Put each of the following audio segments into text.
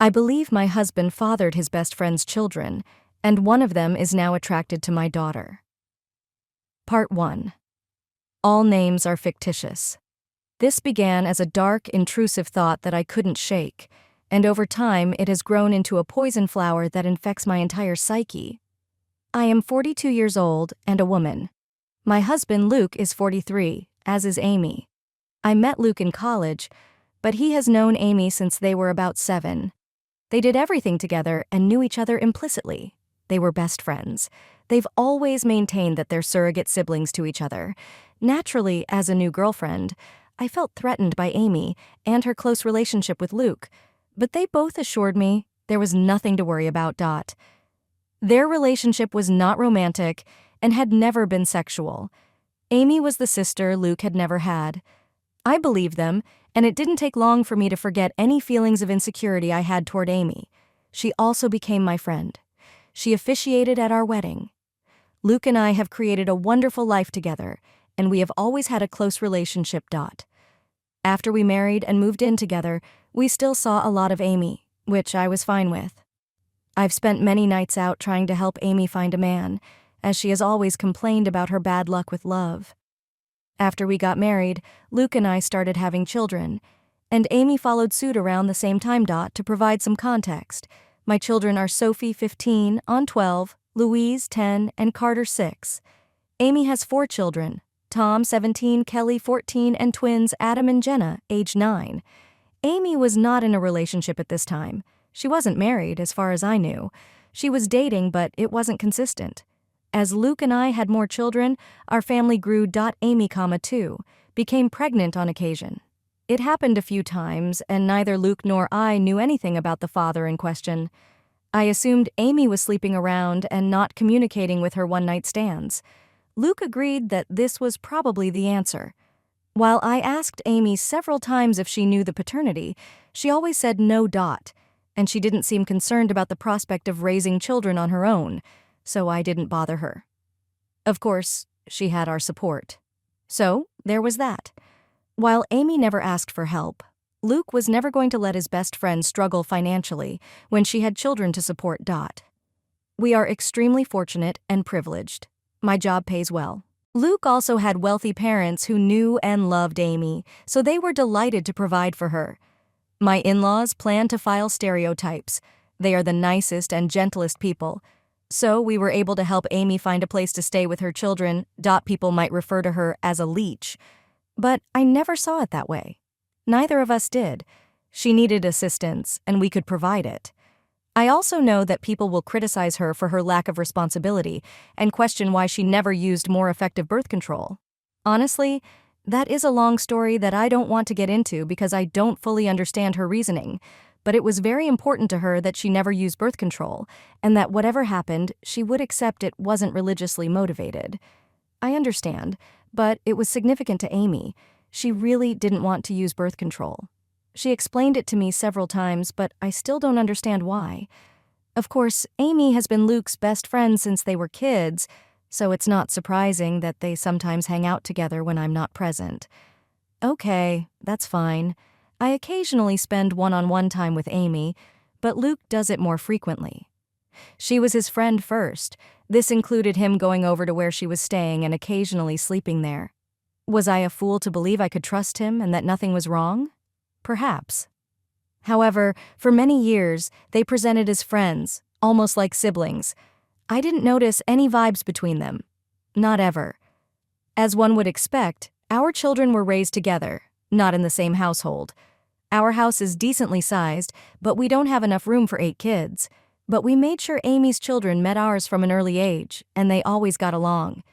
I believe my husband fathered his best friend's children, and one of them is now attracted to my daughter. Part 1. All names are fictitious. This began as a dark, intrusive thought that I couldn't shake, and over time it has grown into a poison flower that infects my entire psyche. I am 42 years old and a woman. My husband Luke is 43, as is Amy. I met Luke in college, but he has known Amy since they were about 7. They did everything together and knew each other implicitly. They were best friends. They've always maintained that they're surrogate siblings to each other. Naturally, as a new girlfriend, I felt threatened by Amy and her close relationship with Luke, but they both assured me there was nothing to worry about. Their relationship was not romantic and had never been sexual. Amy was the sister Luke had never had. I believed them, and it didn't take long for me to forget any feelings of insecurity I had toward Amy. She also became my friend. She officiated at our wedding. Luke and I have created a wonderful life together, and we have always had a close relationship. After we married and moved in together, we still saw a lot of Amy, which I was fine with. I've spent many nights out trying to help Amy find a man, as she has always complained about her bad luck with love. After we got married, Luke and I started having children, and Amy followed suit around the same time. To provide some context, my children are Sophie, 15, on 12, Louise, 10, and Carter, 6. Amy has 4 children, Tom, 17, Kelly, 14, and twins Adam and Jenna, age 9. Amy was not in a relationship at this time. She wasn't married, as far as I knew. She was dating, but it wasn't consistent. As Luke and I had more children, our family grew. Amy, 2, became pregnant on occasion. It happened a few times, and neither Luke nor I knew anything about the father in question. I assumed Amy was sleeping around and not communicating with her one-night stands. Luke agreed that this was probably the answer. While I asked Amy several times if she knew the paternity, she always said no. And she didn't seem concerned about the prospect of raising children on her own, so I didn't bother her. Of course, she had our support. So, there was that. While Amy never asked for help, Luke was never going to let his best friend struggle financially when she had children to support. We are extremely fortunate and privileged. My job pays well. Luke also had wealthy parents who knew and loved Amy, so they were delighted to provide for her. My in-laws plan to file stereotypes. They are the nicest and gentlest people. So we were able to help Amy find a place to stay with her children. People might refer to her as a leech. But I never saw it that way. Neither of us did. She needed assistance, and we could provide it. I also know that people will criticize her for her lack of responsibility and question why she never used more effective birth control. Honestly, that is a long story that I don't want to get into because I don't fully understand her reasoning, but it was very important to her that she never used birth control, and that whatever happened, she would accept it wasn't religiously motivated. I understand, but it was significant to Amy. She really didn't want to use birth control. She explained it to me several times, but I still don't understand why. Of course, Amy has been Luke's best friend since they were kids, so it's not surprising that they sometimes hang out together when I'm not present. Okay, that's fine. I occasionally spend one-on-one time with Amy, but Luke does it more frequently. She was his friend first. This included him going over to where she was staying and occasionally sleeping there. Was I a fool to believe I could trust him and that nothing was wrong? Perhaps. However, for many years, they presented as friends, almost like siblings. I didn't notice any vibes between them. Not ever. As one would expect, our children were raised together, not in the same household. Our house is decently sized, but we don't have enough room for 8 kids. But we made sure Amy's children met ours from an early age, and they always got along.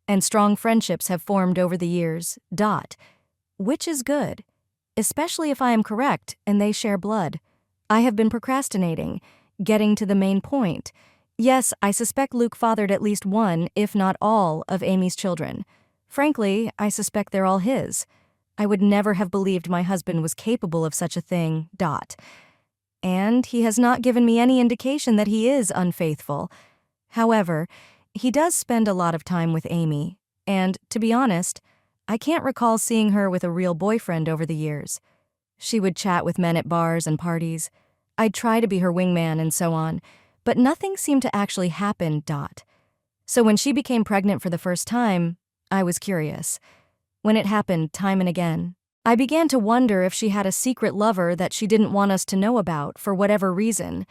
And strong friendships have formed over the years. Which is good. Especially if I am correct and they share blood. I have been procrastinating, getting to the main point. Yes, I suspect Luke fathered at least one, if not all, of Amy's children. Frankly, I suspect they're all his. I would never have believed my husband was capable of such a thing. And he has not given me any indication that he is unfaithful. However, he does spend a lot of time with Amy, and, to be honest, I can't recall seeing her with a real boyfriend over the years. She would chat with men at bars and parties. I'd try to be her wingman and so on, but nothing seemed to actually happen. So when she became pregnant for the first time, I was curious. When it happened time and again, I began to wonder if she had a secret lover that she didn't want us to know about for whatever reason.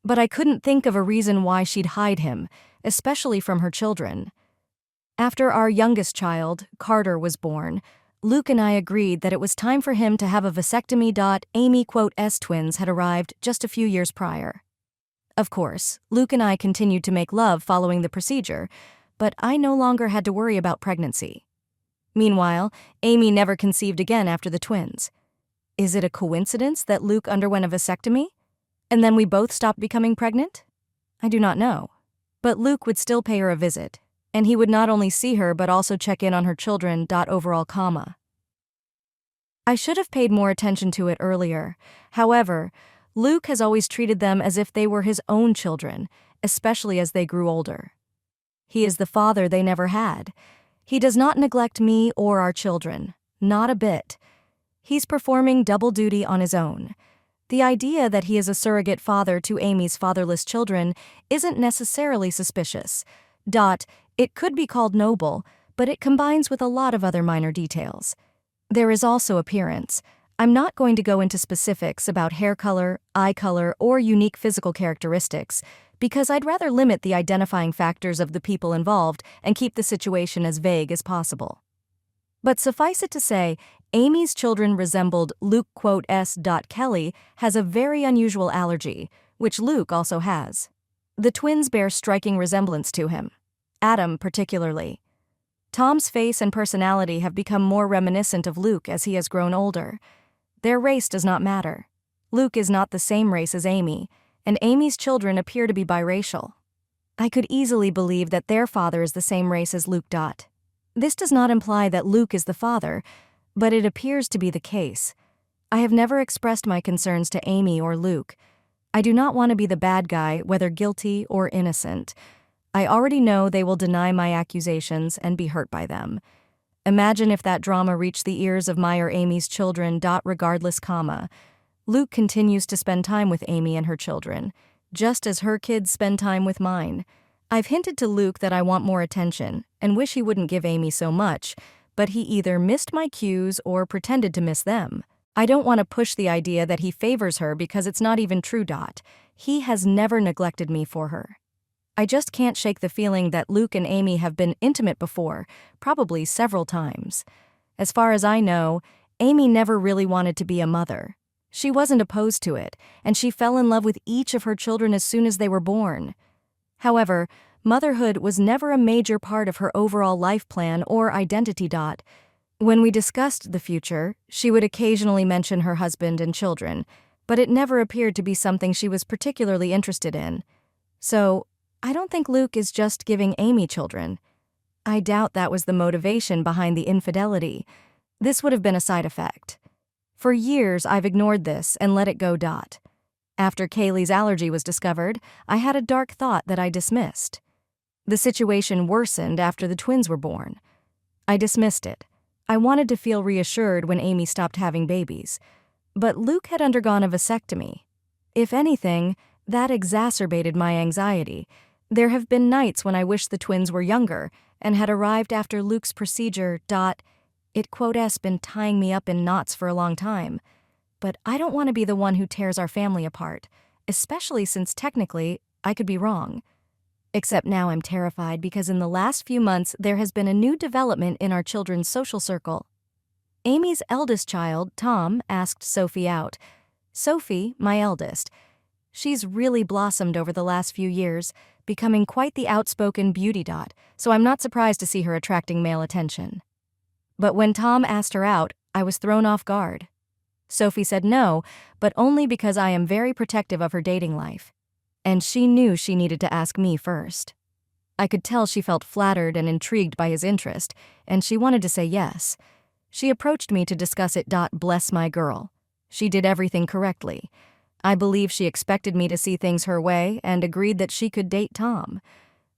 But I couldn't think of a reason why she'd hide him, especially from her children. After our youngest child, Carter, was born, Luke and I agreed that it was time for him to have a vasectomy. Amy.'s twins had arrived just a few years prior. Of course, Luke and I continued to make love following the procedure, but I no longer had to worry about pregnancy. Meanwhile, Amy never conceived again after the twins. Is it a coincidence that Luke underwent a vasectomy, and then we both stopped becoming pregnant? I do not know. But Luke would still pay her a visit, and he would not only see her but also check in on her children. Overall, I should have paid more attention to it earlier. However, Luke has always treated them as if they were his own children, especially as they grew older. He is the father they never had. He does not neglect me or our children, not a bit. He's performing double duty on his own. The idea that he is a surrogate father to Amy's fatherless children isn't necessarily suspicious. It could be called noble, but it combines with a lot of other minor details. There is also appearance. I'm not going to go into specifics about hair color, eye color, or unique physical characteristics, because I'd rather limit the identifying factors of the people involved and keep the situation as vague as possible. But suffice it to say, Amy's children resembled Luke.'s. Kelly has a very unusual allergy, which Luke also has. The twins bear striking resemblance to him. Adam particularly. Tom's face and personality have become more reminiscent of Luke as he has grown older. Their race does not matter. Luke is not the same race as Amy, and Amy's children appear to be biracial. I could easily believe that their father is the same race as Luke. This does not imply that Luke is the father, but it appears to be the case. I have never expressed my concerns to Amy or Luke. I do not want to be the bad guy, whether guilty or innocent. I already know they will deny my accusations and be hurt by them. Imagine if that drama reached the ears of my or Amy's children. Regardless, Luke continues to spend time with Amy and her children, just as her kids spend time with mine. I've hinted to Luke that I want more attention and wish he wouldn't give Amy so much, but he either missed my cues or pretended to miss them. I don't want to push the idea that he favors her because it's not even true. He has never neglected me for her. I just can't shake the feeling that Luke and Amy have been intimate before, probably several times. As far as I know, Amy never really wanted to be a mother. She wasn't opposed to it, and she fell in love with each of her children as soon as they were born. However, motherhood was never a major part of her overall life plan or identity. When we discussed the future, she would occasionally mention her husband and children, but it never appeared to be something she was particularly interested in. So, I don't think Luke is just giving Amy children. I doubt that was the motivation behind the infidelity. This would have been a side effect. For years, I've ignored this and let it go. After Kaylee's allergy was discovered, I had a dark thought that I dismissed. The situation worsened after the twins were born. I dismissed it. I wanted to feel reassured when Amy stopped having babies. But Luke had undergone a vasectomy. If anything, that exacerbated my anxiety. There have been nights when I wished the twins were younger and had arrived after Luke's procedure. It's been tying me up in knots for a long time. But I don't want to be the one who tears our family apart, especially since technically I could be wrong. Except now I'm terrified because in the last few months there has been a new development in our children's social circle. Amy's eldest child, Tom, asked Sophie out. Sophie, my eldest. She's really blossomed over the last few years, becoming quite the outspoken beauty. So I'm not surprised to see her attracting male attention. But when Tom asked her out, I was thrown off guard. Sophie said no, but only because I am very protective of her dating life. And she knew she needed to ask me first. I could tell she felt flattered and intrigued by his interest, and she wanted to say yes. She approached me to discuss it. Bless my girl. She did everything correctly. I believe she expected me to see things her way and agreed that she could date Tom.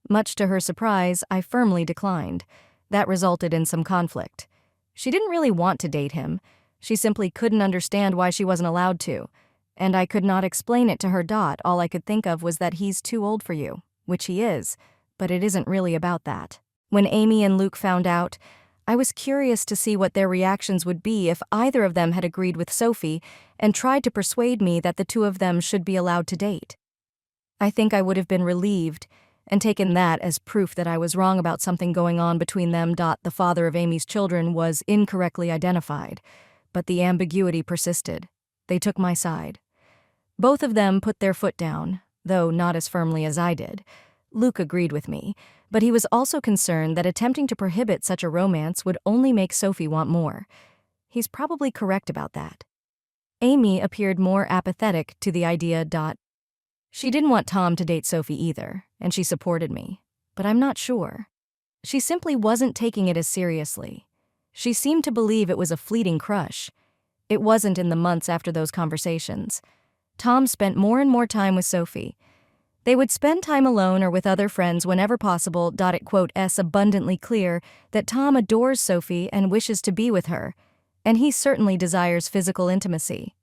Much to her surprise, I firmly declined. That resulted in some conflict. She didn't really want to date him. She simply couldn't understand why she wasn't allowed to. and I could not explain it to her. All I could think of was that he's too old for you, which he is, but it isn't really about that. When Amy and Luke found out, I was curious to see what their reactions would be if either of them had agreed with Sophie and tried to persuade me that the two of them should be allowed to date. I think I would have been relieved and taken that as proof that I was wrong about something going on between them. The father of Amy's children was incorrectly identified, but the ambiguity persisted. They took my side. Both of them put their foot down, though not as firmly as I did. Luke agreed with me, but he was also concerned that attempting to prohibit such a romance would only make Sophie want more. He's probably correct about that. Amy appeared more apathetic to the idea. She didn't want Tom to date Sophie either, and she supported me, but I'm not sure. She simply wasn't taking it as seriously. She seemed to believe it was a fleeting crush. It wasn't in the months after those conversations. Tom spent more and more time with Sophie. They would spend time alone or with other friends whenever possible. It's abundantly clear that Tom adores Sophie and wishes to be with her, and he certainly desires physical intimacy.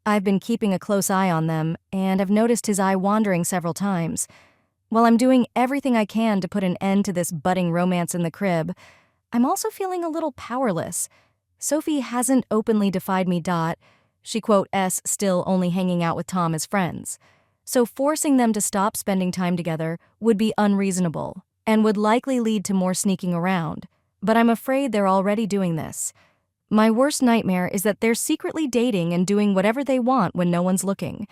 I've been keeping a close eye on them, and I've noticed his eye wandering several times. While I'm doing everything I can to put an end to this budding romance in the crib, I'm also feeling a little powerless. Sophie hasn't openly defied me. She still only hanging out with Tom as friends. So forcing them to stop spending time together would be unreasonable and would likely lead to more sneaking around. But I'm afraid they're already doing this. My worst nightmare is that they're secretly dating and doing whatever they want when no one's looking.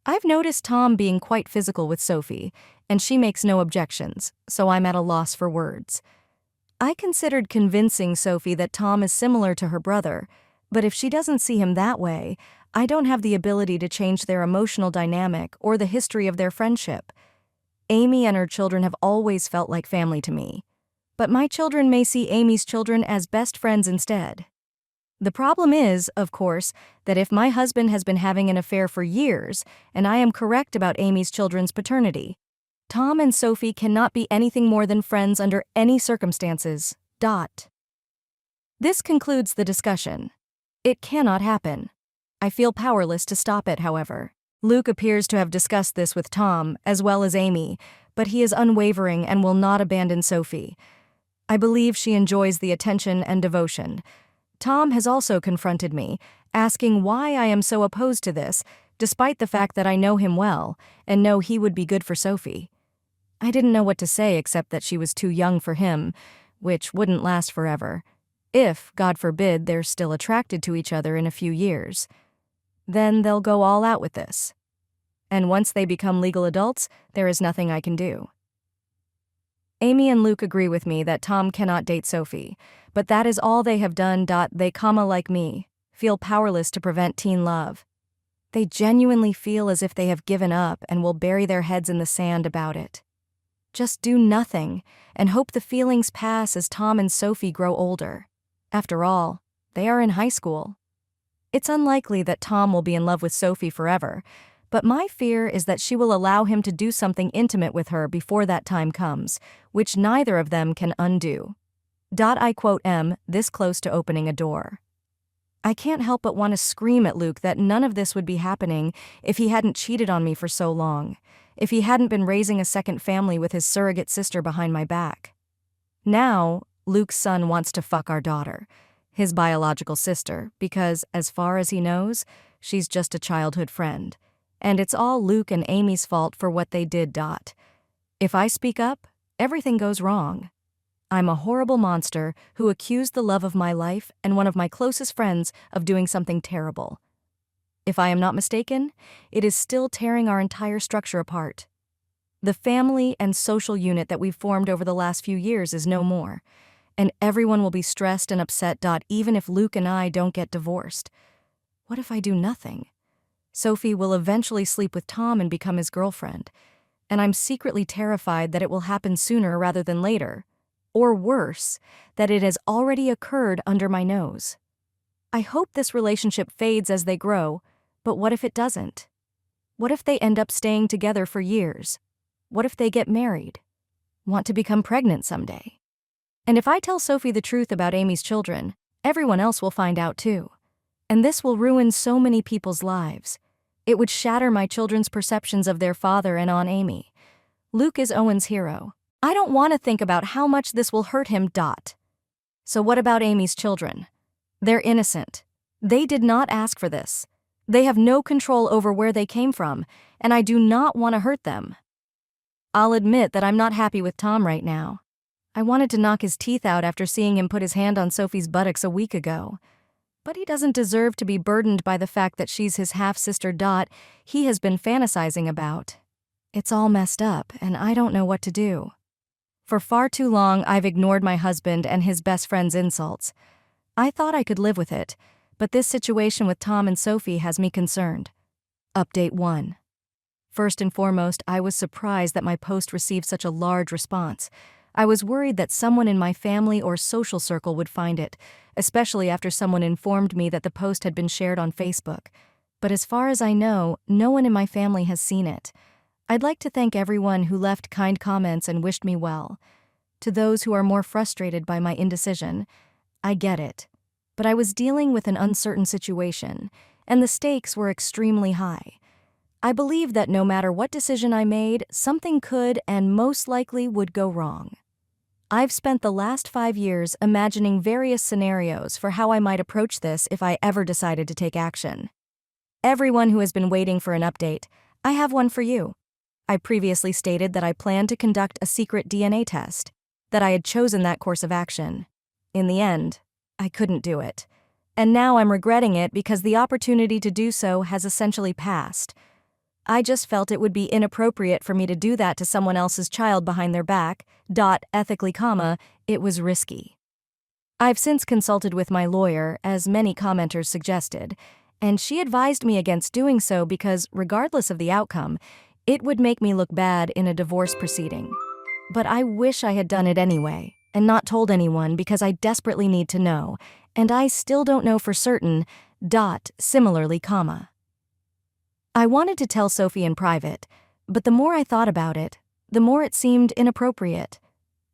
I've noticed Tom being quite physical with Sophie, and she makes no objections, so I'm at a loss for words. I considered convincing Sophie that Tom is similar to her brother, but if she doesn't see him that way, I don't have the ability to change their emotional dynamic or the history of their friendship. Amy and her children have always felt like family to me, but my children may see Amy's children as best friends instead. The problem is, of course, that if my husband has been having an affair for years, and I am correct about Amy's children's paternity, Tom and Sophie cannot be anything more than friends under any circumstances. This concludes the discussion. It cannot happen. I feel powerless to stop it, however. Luke appears to have discussed this with Tom, as well as Amy, but he is unwavering and will not abandon Sophie. I believe she enjoys the attention and devotion. Tom has also confronted me, asking why I am so opposed to this, despite the fact that I know him well and know he would be good for Sophie. I didn't know what to say except that she was too young for him, which wouldn't last forever. If, God forbid, they're still attracted to each other in a few years, then they'll go all out with this. And once they become legal adults, there is nothing I can do. Amy and Luke agree with me that Tom cannot date Sophie, but that is all they have done. They, like me, feel powerless to prevent teen love. They genuinely feel as if they have given up and will bury their heads in the sand about it. Just do nothing and hope the feelings pass as Tom and Sophie grow older. After all, they are in high school. It's unlikely that Tom will be in love with Sophie forever, but my fear is that she will allow him to do something intimate with her before that time comes, which neither of them can undo. I quote this close to opening a door. I can't help but want to scream at Luke that none of this would be happening if he hadn't cheated on me for so long, if he hadn't been raising a second family with his surrogate sister behind my back. Now, Luke's son wants to fuck our daughter, his biological sister, because, as far as he knows, she's just a childhood friend. And it's all Luke and Amy's fault for what they did. If I speak up, everything goes wrong. I'm a horrible monster who accused the love of my life and one of my closest friends of doing something terrible. If I am not mistaken, it is still tearing our entire structure apart. The family and social unit that we've formed over the last few years is no more, and everyone will be stressed and upset. Even if Luke and I don't get divorced. What if I do nothing? Sophie will eventually sleep with Tom and become his girlfriend, and I'm secretly terrified that it will happen sooner rather than later, or worse, that it has already occurred under my nose. I hope this relationship fades as they grow, but what if it doesn't? What if they end up staying together for years? What if they get married? Want to become pregnant someday? And if I tell Sophie the truth about Amy's children, everyone else will find out too. And this will ruin so many people's lives. It would shatter my children's perceptions of their father and Aunt Amy. Luke is Owen's hero. I don't want to think about how much this will hurt him. So what about Amy's children? They're innocent. They did not ask for this. They have no control over where they came from, and I do not want to hurt them. I'll admit that I'm not happy with Tom right now. I wanted to knock his teeth out after seeing him put his hand on Sophie's buttocks a week ago. But he doesn't deserve to be burdened by the fact that she's his half-sister. He has been fantasizing about. It's all messed up, and I don't know what to do. For far too long, I've ignored my husband and his best friend's insults. I thought I could live with it, but this situation with Tom and Sophie has me concerned. Update 1. First and foremost, I was surprised that my post received such a large response. I was worried that someone in my family or social circle would find it, especially after someone informed me that the post had been shared on Facebook. But as far as I know, no one in my family has seen it. I'd like to thank everyone who left kind comments and wished me well. To those who are more frustrated by my indecision, I get it. But I was dealing with an uncertain situation, and the stakes were extremely high. I believe that no matter what decision I made, something could and most likely would go wrong. I've spent the last 5 years imagining various scenarios for how I might approach this if I ever decided to take action. Everyone who has been waiting for an update, I have one for you. I previously stated that I planned to conduct a secret DNA test, that I had chosen that course of action. In the end, I couldn't do it. And now I'm regretting it because the opportunity to do so has essentially passed. I just felt it would be inappropriate for me to do that to someone else's child behind their back. Ethically, it was risky. I've since consulted with my lawyer, as many commenters suggested, and she advised me against doing so because, regardless of the outcome, it would make me look bad in a divorce proceeding. But I wish I had done it anyway, and not told anyone because I desperately need to know, and I still don't know for certain. Similarly, I wanted to tell Sophie in private, but the more I thought about it, the more it seemed inappropriate.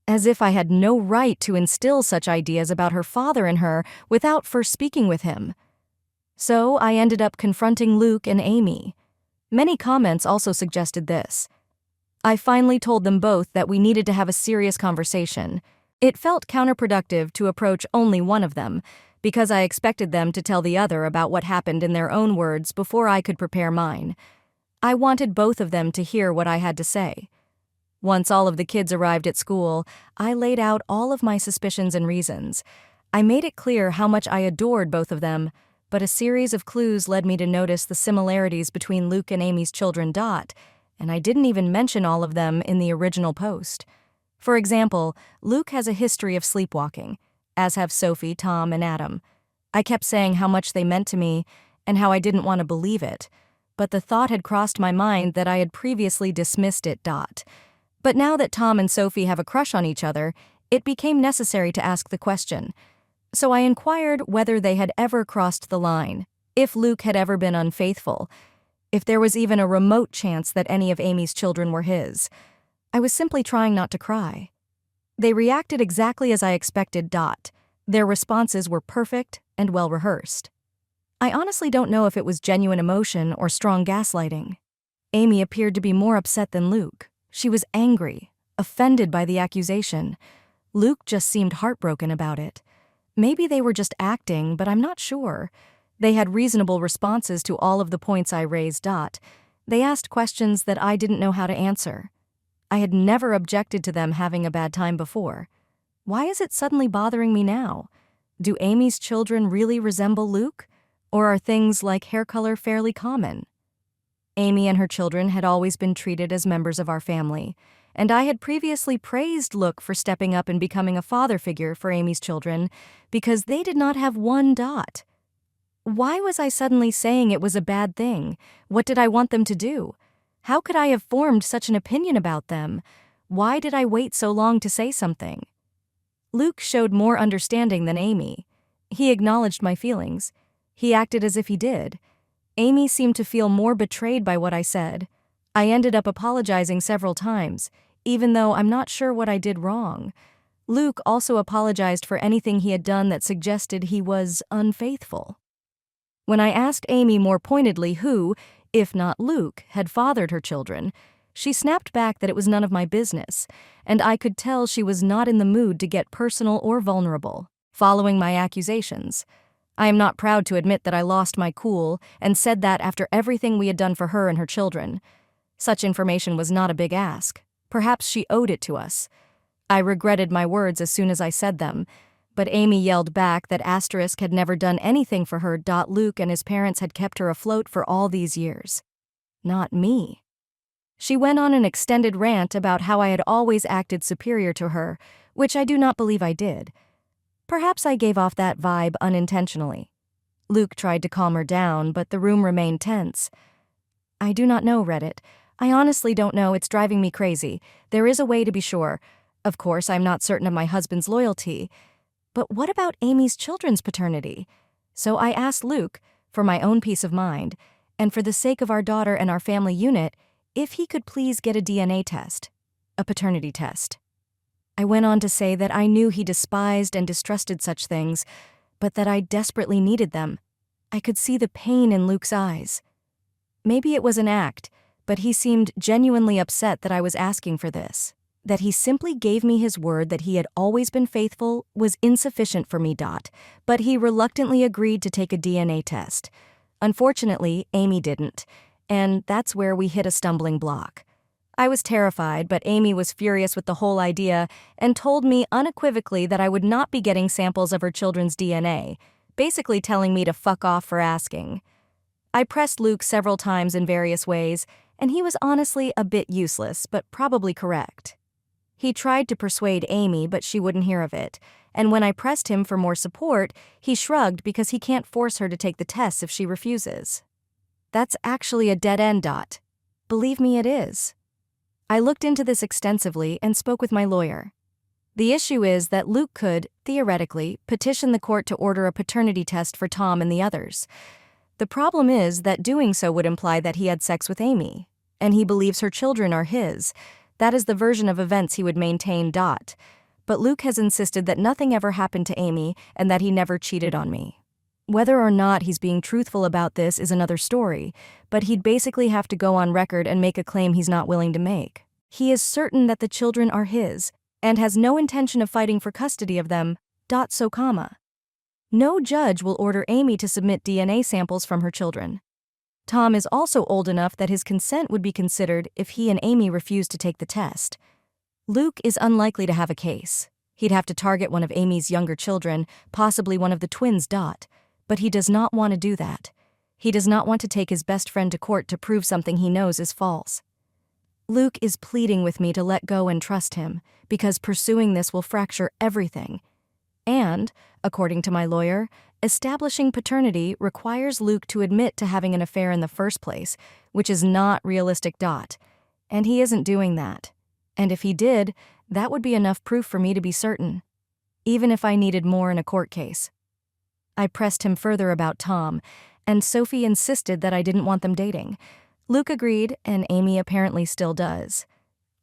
As if I had no right to instill such ideas about her father in her without first speaking with him. So I ended up confronting Luke and Amy. Many comments also suggested this. I finally told them both that we needed to have a serious conversation. It felt counterproductive to approach only one of them, because I expected them to tell the other about what happened in their own words before I could prepare mine. I wanted both of them to hear what I had to say. Once all of the kids arrived at school, I laid out all of my suspicions and reasons. I made it clear how much I adored both of them, but a series of clues led me to notice the similarities between Luke and Amy's children. And I didn't even mention all of them in the original post. For example, Luke has a history of sleepwalking, as have Sophie, Tom, and Adam. I kept saying how much they meant to me and how I didn't want to believe it, but the thought had crossed my mind that I had previously dismissed it. But now that Tom and Sophie have a crush on each other, it became necessary to ask the question. So I inquired whether they had ever crossed the line, if Luke had ever been unfaithful, if there was even a remote chance that any of Amy's children were his. I was simply trying not to cry. They reacted exactly as I expected. Their responses were perfect and well-rehearsed. I honestly don't know if it was genuine emotion or strong gaslighting. Amy appeared to be more upset than Luke. She was angry, offended by the accusation. Luke just seemed heartbroken about it. Maybe they were just acting, but I'm not sure. They had reasonable responses to all of the points I raised. They asked questions that I didn't know how to answer. I had never objected to them having a bad time before. Why is it suddenly bothering me now? Do Amy's children really resemble Luke? Or are things like hair color fairly common? Amy and her children had always been treated as members of our family, and I had previously praised Luke for stepping up and becoming a father figure for Amy's children because they did not have one. Why was I suddenly saying it was a bad thing? What did I want them to do? How could I have formed such an opinion about them? Why did I wait so long to say something? Luke showed more understanding than Amy. He acknowledged my feelings. He acted as if he did. Amy seemed to feel more betrayed by what I said. I ended up apologizing several times, even though I'm not sure what I did wrong. Luke also apologized for anything he had done that suggested he was unfaithful. When I asked Amy more pointedly who, if not Luke, had fathered her children, she snapped back that it was none of my business, and I could tell she was not in the mood to get personal or vulnerable. Following my accusations, I am not proud to admit that I lost my cool and said that after everything we had done for her and her children. Such information was not a big ask. Perhaps she owed it to us. I regretted my words as soon as I said them, but Amy yelled back that Asterisk had never done anything for her. Luke and his parents had kept her afloat for all these years. Not me. She went on an extended rant about how I had always acted superior to her, which I do not believe I did. Perhaps I gave off that vibe unintentionally. Luke tried to calm her down, but the room remained tense. I do not know, Reddit. I honestly don't know. It's driving me crazy. There is a way to be sure. Of course, I'm not certain of my husband's loyalty. But what about Amy's children's paternity? So I asked Luke, for my own peace of mind, and for the sake of our daughter and our family unit, if he could please get a DNA test, a paternity test. I went on to say that I knew he despised and distrusted such things, but that I desperately needed them. I could see the pain in Luke's eyes. Maybe it was an act, but he seemed genuinely upset that I was asking for this. That he simply gave me his word that he had always been faithful was insufficient for me. But he reluctantly agreed to take a DNA test. Unfortunately, Amy didn't, and that's where we hit a stumbling block. I was terrified, but Amy was furious with the whole idea and told me unequivocally that I would not be getting samples of her children's DNA, basically telling me to fuck off for asking. I pressed Luke several times in various ways, and he was honestly a bit useless, but probably correct. He tried to persuade Amy, but she wouldn't hear of it, and when I pressed him for more support, he shrugged because he can't force her to take the tests if she refuses. That's actually a dead end. Believe me, it is. I looked into this extensively and spoke with my lawyer. The issue is that Luke could, theoretically, petition the court to order a paternity test for Tom and the others. The problem is that doing so would imply that he had sex with Amy, and he believes her children are his. That is the version of events he would maintain. But Luke has insisted that nothing ever happened to Amy and that he never cheated on me. Whether or not he's being truthful about this is another story, but he'd basically have to go on record and make a claim he's not willing to make. He is certain that the children are his and has no intention of fighting for custody of them. No judge will order Amy to submit DNA samples from her children. Tom is also old enough that his consent would be considered if he and Amy refused to take the test. Luke is unlikely to have a case. He'd have to target one of Amy's younger children, possibly one of the twins. But he does not want to do that. He does not want to take his best friend to court to prove something he knows is false. Luke is pleading with me to let go and trust him, because pursuing this will fracture everything. And, according to my lawyer, establishing paternity requires Luke to admit to having an affair in the first place, which is not realistic. And he isn't doing that. And if he did, that would be enough proof for me to be certain, even if I needed more in a court case. I pressed him further about Tom, and Sophie insisted that I didn't want them dating. Luke agreed, and Amy apparently still does.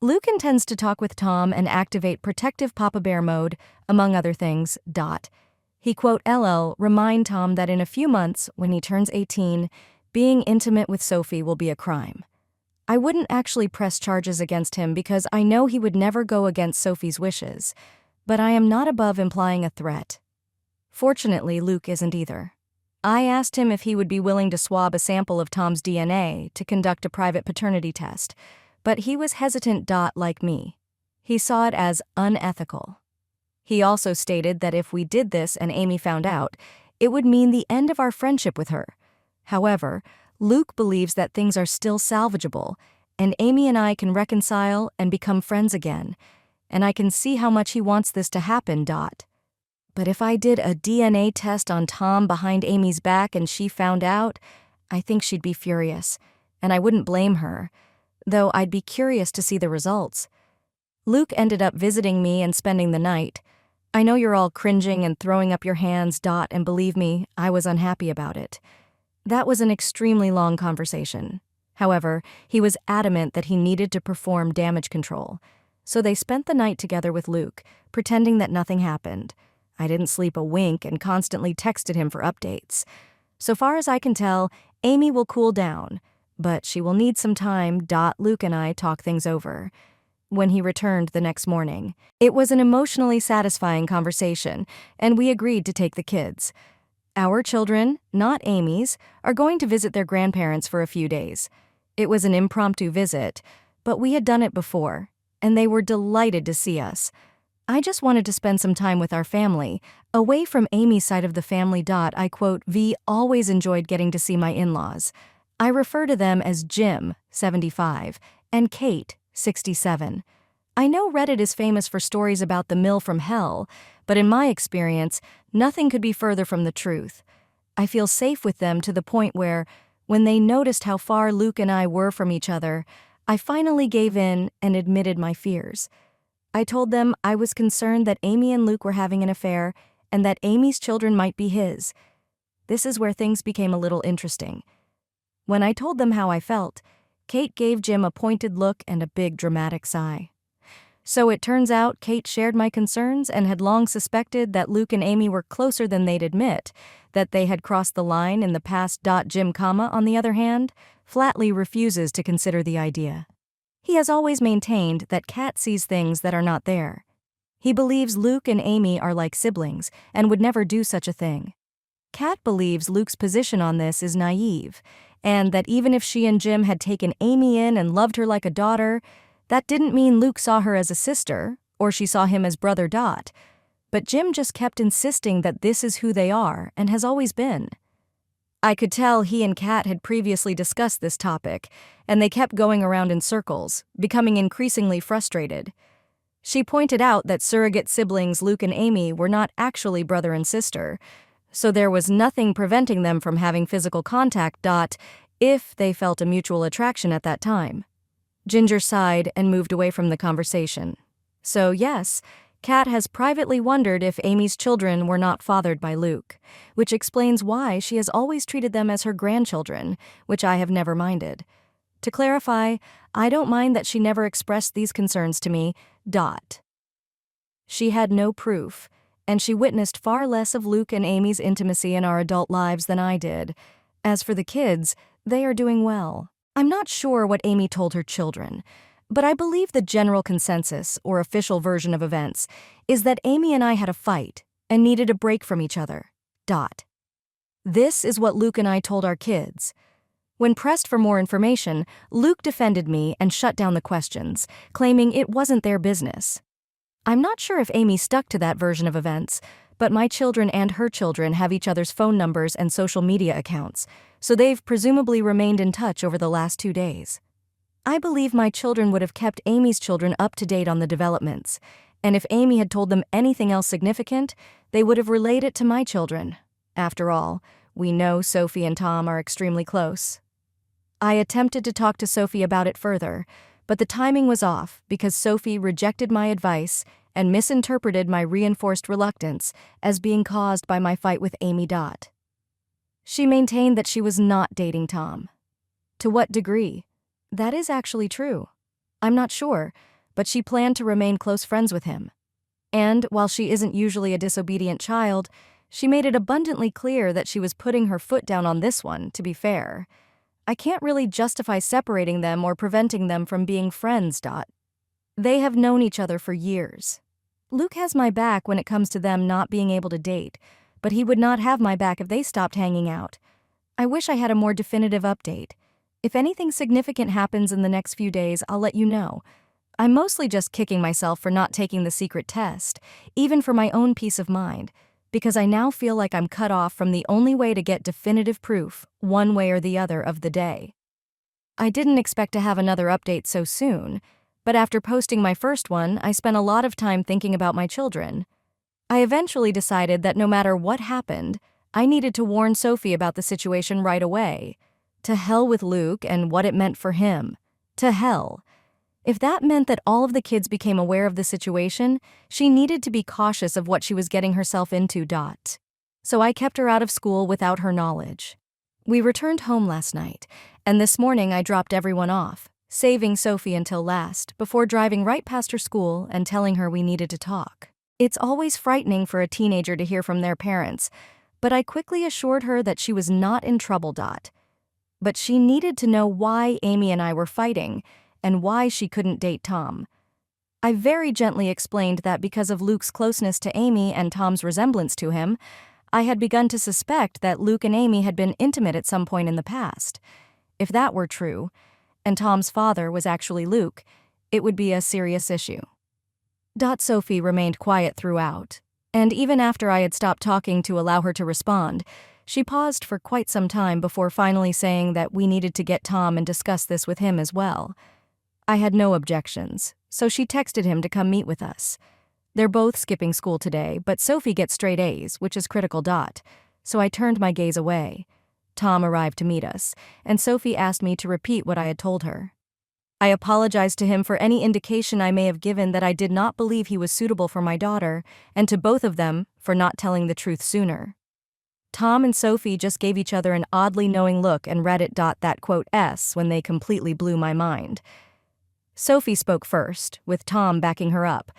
Luke intends to talk with Tom and activate protective Papa Bear mode, among other things. He remind Tom that in a few months, when he turns 18, being intimate with Sophie will be a crime. I wouldn't actually press charges against him because I know he would never go against Sophie's wishes, but I am not above implying a threat. Fortunately, Luke isn't either. I asked him if he would be willing to swab a sample of Tom's DNA to conduct a private paternity test, but he was hesitant. Like me. He saw it as unethical. He also stated that if we did this and Amy found out, it would mean the end of our friendship with her. However, Luke believes that things are still salvageable, and Amy and I can reconcile and become friends again, and I can see how much he wants this to happen. But if I did a DNA test on Tom behind Amy's back and she found out, I think she'd be furious, and I wouldn't blame her, though I'd be curious to see the results. Luke ended up visiting me and spending the night. I know you're all cringing and throwing up your hands. And believe me, I was unhappy about it. That was an extremely long conversation. However, he was adamant that he needed to perform damage control, so they spent the night together with Luke, pretending that nothing happened. I didn't sleep a wink and constantly texted him for updates. So far as I can tell, Amy will cool down, but she will need some time. Luke and I talk things over. When he returned the next morning, it was an emotionally satisfying conversation, and we agreed to take the kids. Our children, not Amy's, are going to visit their grandparents for a few days. It was an impromptu visit, but we had done it before, and they were delighted to see us. I just wanted to spend some time with our family, away from Amy's side of the family. I quote, "V always enjoyed getting to see my in-laws. I refer to them as Jim, 75, and Kate, 67. I know Reddit is famous for stories about the mill from hell, but in my experience, nothing could be further from the truth. I feel safe with them to the point where, when they noticed how far Luke and I were from each other, I finally gave in and admitted my fears. I told them I was concerned that Amy and Luke were having an affair and that Amy's children might be his. This is where things became a little interesting. When I told them how I felt, Kate gave Jim a pointed look and a big dramatic sigh. So it turns out Kate shared my concerns and had long suspected that Luke and Amy were closer than they'd admit, that they had crossed the line in the past. Jim, on the other hand, flatly refuses to consider the idea. He has always maintained that Kat sees things that are not there. He believes Luke and Amy are like siblings and would never do such a thing. Kat believes Luke's position on this is naive, and that even if she and Jim had taken Amy in and loved her like a daughter, that didn't mean Luke saw her as a sister, or she saw him as brother. But Jim just kept insisting that this is who they are and has always been. I could tell he and Kat had previously discussed this topic, and they kept going around in circles, becoming increasingly frustrated. She pointed out that surrogate siblings Luke and Amy were not actually brother and sister, so there was nothing preventing them from having physical contact. If they felt a mutual attraction at that time. Ginger sighed and moved away from the conversation. So yes, Kat has privately wondered if Amy's children were not fathered by Luke, which explains why she has always treated them as her grandchildren, which I have never minded. To clarify, I don't mind that she never expressed these concerns to me. She had no proof, and she witnessed far less of Luke and Amy's intimacy in our adult lives than I did. As for the kids, they are doing well. I'm not sure what Amy told her children, but I believe the general consensus, or official version of events, is that Amy and I had a fight and needed a break from each other. This is what Luke and I told our kids. When pressed for more information, Luke defended me and shut down the questions, claiming it wasn't their business. I'm not sure if Amy stuck to that version of events, but my children and her children have each other's phone numbers and social media accounts, so they've presumably remained in touch over the last 2 days. I believe my children would have kept Amy's children up to date on the developments, and if Amy had told them anything else significant, they would have relayed it to my children. After all, we know Sophie and Tom are extremely close. I attempted to talk to Sophie about it further, but the timing was off because Sophie rejected my advice and misinterpreted my reinforced reluctance as being caused by my fight with Amy. She maintained that she was not dating Tom. To what degree? That is actually true. I'm not sure, but she planned to remain close friends with him. And while she isn't usually a disobedient child, she made it abundantly clear that she was putting her foot down on this one, to be fair. I can't really justify separating them or preventing them from being friends. They have known each other for years. Luke has my back when it comes to them not being able to date, but he would not have my back if they stopped hanging out. I wish I had a more definitive update. If anything significant happens in the next few days, I'll let you know. I'm mostly just kicking myself for not taking the secret test, even for my own peace of mind, because I now feel like I'm cut off from the only way to get definitive proof, one way or the other, of the day. I didn't expect to have another update so soon, but after posting my first one, I spent a lot of time thinking about my children. I eventually decided that no matter what happened, I needed to warn Sophie about the situation right away. To hell with Luke and what it meant for him. To hell. If that meant that all of the kids became aware of the situation, she needed to be cautious of what she was getting herself into. So I kept her out of school without her knowledge. We returned home last night, and this morning I dropped everyone off, saving Sophie until last, before driving right past her school and telling her we needed to talk. It's always frightening for a teenager to hear from their parents, but I quickly assured her that she was not in trouble. but she needed to know why Amy and I were fighting and why she couldn't date Tom. I very gently explained that because of Luke's closeness to Amy and Tom's resemblance to him, I had begun to suspect that Luke and Amy had been intimate at some point in the past. If that were true, and Tom's father was actually Luke, it would be a serious issue. Sophie remained quiet throughout, and even after I had stopped talking to allow her to respond, she paused for quite some time before finally saying that we needed to get Tom and discuss this with him as well. I had no objections, so she texted him to come meet with us. They're both skipping school today, but Sophie gets straight A's, which is critical. So I turned my gaze away. Tom arrived to meet us, and Sophie asked me to repeat what I had told her. I apologized to him for any indication I may have given that I did not believe he was suitable for my daughter, and to both of them for not telling the truth sooner. Tom and Sophie just gave each other an oddly knowing look and read it. That quote S when they completely blew my mind. Sophie spoke first, with Tom backing her up.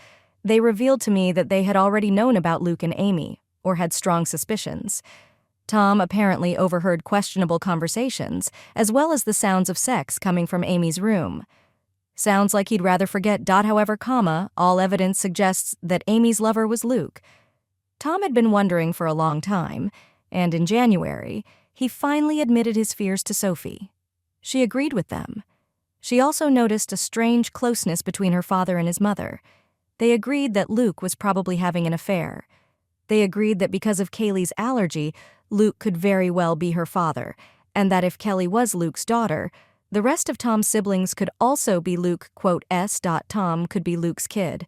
They revealed to me that they had already known about Luke and Amy, or had strong suspicions. Tom apparently overheard questionable conversations, as well as the sounds of sex coming from Amy's room. Sounds like he'd rather forget. However, all evidence suggests that Amy's lover was Luke. Tom had been wondering for a long time, and in January, he finally admitted his fears to Sophie. She agreed with them. She also noticed a strange closeness between her father and his mother. They agreed that Luke was probably having an affair. They agreed that because of Kaylee's allergy, Luke could very well be her father, and that if Kelly was Luke's daughter, the rest of Tom's siblings could also be Luke. S. Tom could be Luke's kid.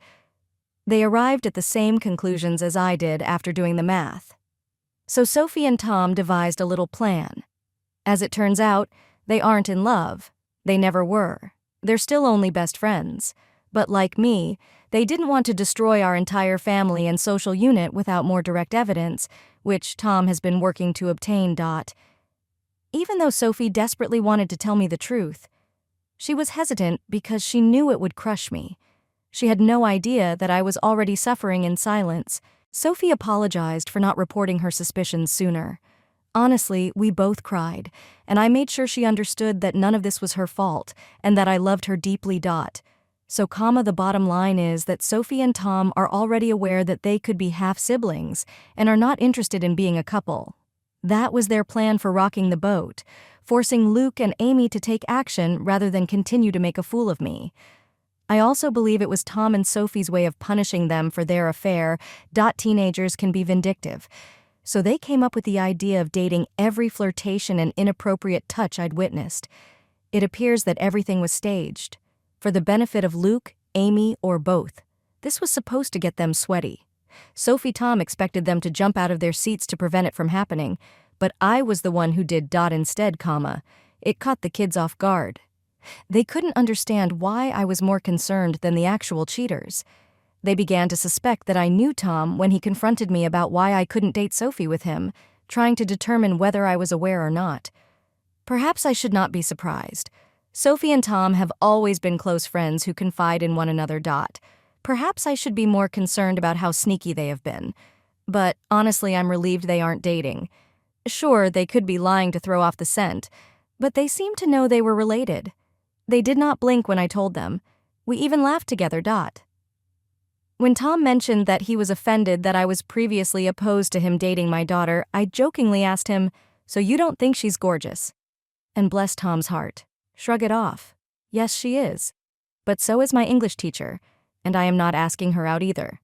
They arrived at the same conclusions as I did after doing the math. So Sophie and Tom devised a little plan. As it turns out, they aren't in love. They never were. They're still only best friends. But like me, they didn't want to destroy our entire family and social unit without more direct evidence, which Tom has been working to obtain. Even though Sophie desperately wanted to tell me the truth, she was hesitant because she knew it would crush me. She had no idea that I was already suffering in silence. Sophie apologized for not reporting her suspicions sooner. Honestly, we both cried, and I made sure she understood that none of this was her fault and that I loved her deeply. So, the bottom line is that Sophie and Tom are already aware that they could be half-siblings and are not interested in being a couple. That was their plan for rocking the boat, forcing Luke and Amy to take action rather than continue to make a fool of me. I also believe it was Tom and Sophie's way of punishing them for their affair. Teenagers can be vindictive. So they came up with the idea of dating every flirtation and inappropriate touch I'd witnessed. It appears that everything was staged. For the benefit of Luke, Amy, or both. This was supposed to get them sweaty. Tom expected them to jump out of their seats to prevent it from happening, but I was the one who did instead. It caught the kids off guard. They couldn't understand why I was more concerned than the actual cheaters. They began to suspect that I knew Tom when he confronted me about why I couldn't date Sophie with him, trying to determine whether I was aware or not. Perhaps I should not be surprised. Sophie and Tom have always been close friends who confide in one another. Perhaps I should be more concerned about how sneaky they have been. But honestly, I'm relieved they aren't dating. Sure, they could be lying to throw off the scent, but they seem to know they were related. They did not blink when I told them. We even laughed together. When Tom mentioned that he was offended that I was previously opposed to him dating my daughter, I jokingly asked him, "So you don't think she's gorgeous?" And bless Tom's heart. Shrug it off. Yes, she is. But so is my English teacher, and I am not asking her out either.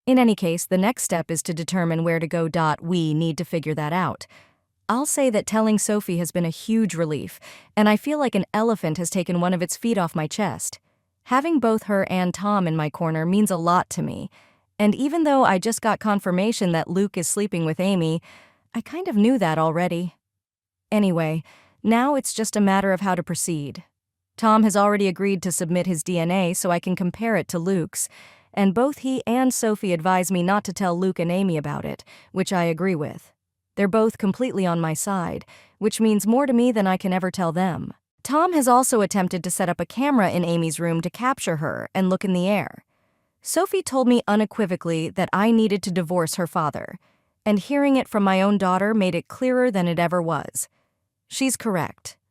In any case, the next step is to determine where to go. We need to figure that out. I'll say that telling Sophie has been a huge relief, and I feel like an elephant has taken one of its feet off my chest. Having both her and Tom in my corner means a lot to me, and even though I just got confirmation that Luke is sleeping with Amy, I kind of knew that already. Anyway, now it's just a matter of how to proceed. Tom has already agreed to submit his DNA so I can compare it to Luke's, and both he and Sophie advise me not to tell Luke and Amy about it, which I agree with. They're both completely on my side, which means more to me than I can ever tell them. Tom has also attempted to set up a camera in Amy's room to capture her and look in the air. Sophie told me unequivocally that I needed to divorce her father, and hearing it from my own daughter made it clearer than it ever was. She's correct.